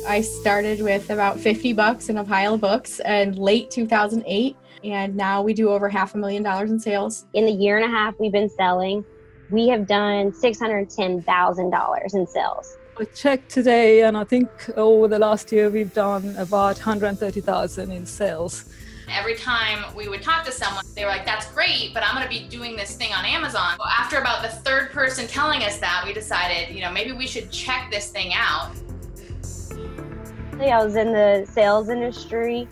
I started with about $50 in a pile of books in late 2008, and now we do over $500,000 in sales. In the year and a half we've been selling, we have done $610,000 in sales. I checked today, and I think over the last year we've done about $130,000 in sales. Every time we would talk to someone, they were like, that's great, but I'm going to be doing this thing on Amazon. Well, after about the third person telling us that, we decided, maybe we should check this thing out. I was in the sales industry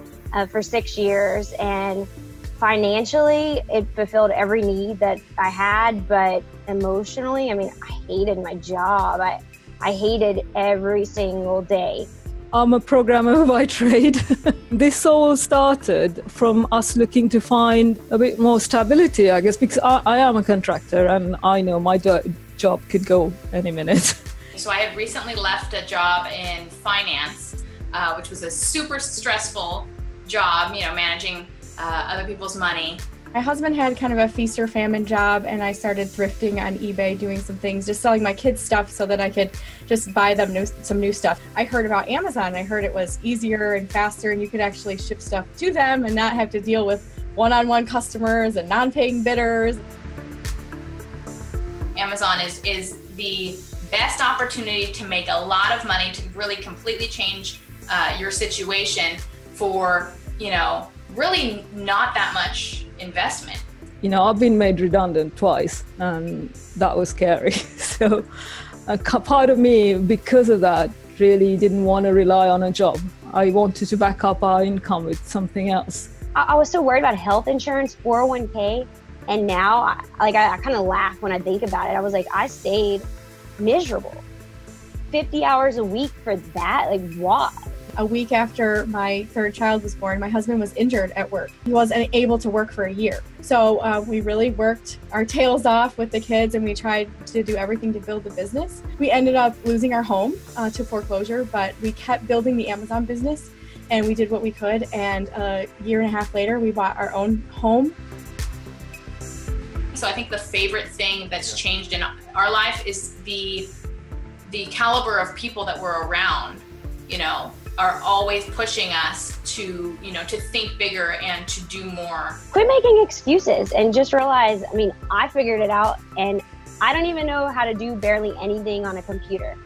for 6 years, and financially it fulfilled every need that I had, but emotionally, I hated my job. I hated every single day. I'm a programmer by trade. This all started from us looking to find a bit more stability, I guess, because I am a contractor and I know my job could go any minute. So I had recently left a job in finance, which was a super stressful job, managing other people's money. My husband had kind of a feast or famine job, and I started thrifting on eBay, doing some things, just selling my kids stuff so that I could just buy them some new stuff. I heard about Amazon. I heard it was easier and faster, and you could actually ship stuff to them and not have to deal with one-on-one customers and non-paying bidders. Amazon is the best opportunity to make a lot of money, to really completely change your situation for, really not that much investment. I've been made redundant twice, and that was scary. So a part of me, because of that, really didn't want to rely on a job. I wanted to back up our income with something else. I was so worried about health insurance, 401k, and now I kind of laugh when I think about it. I was like, I stayed miserable. 50 hours a week for that? Like, why? A week after my third child was born, my husband was injured at work. He wasn't able to work for a year. So we really worked our tails off with the kids, and we tried to do everything to build the business. We ended up losing our home to foreclosure, but we kept building the Amazon business, and we did what we could. And a year and a half later, we bought our own home. So I think the favorite thing that's changed in our life is the caliber of people that we're around, are always pushing us to, to think bigger and to do more. Quit making excuses and just realize, I figured it out, and I don't even know how to do barely anything on a computer.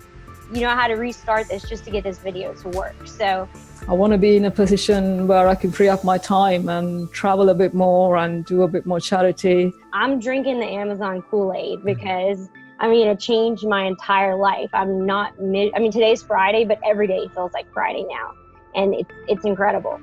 How to restart this just to get this video to work. So I want to be in a position where I can free up my time and travel a bit more and do a bit more charity. I'm drinking the Amazon Kool-Aid because it changed my entire life. Today's Friday, but every day feels like Friday now. And it's incredible.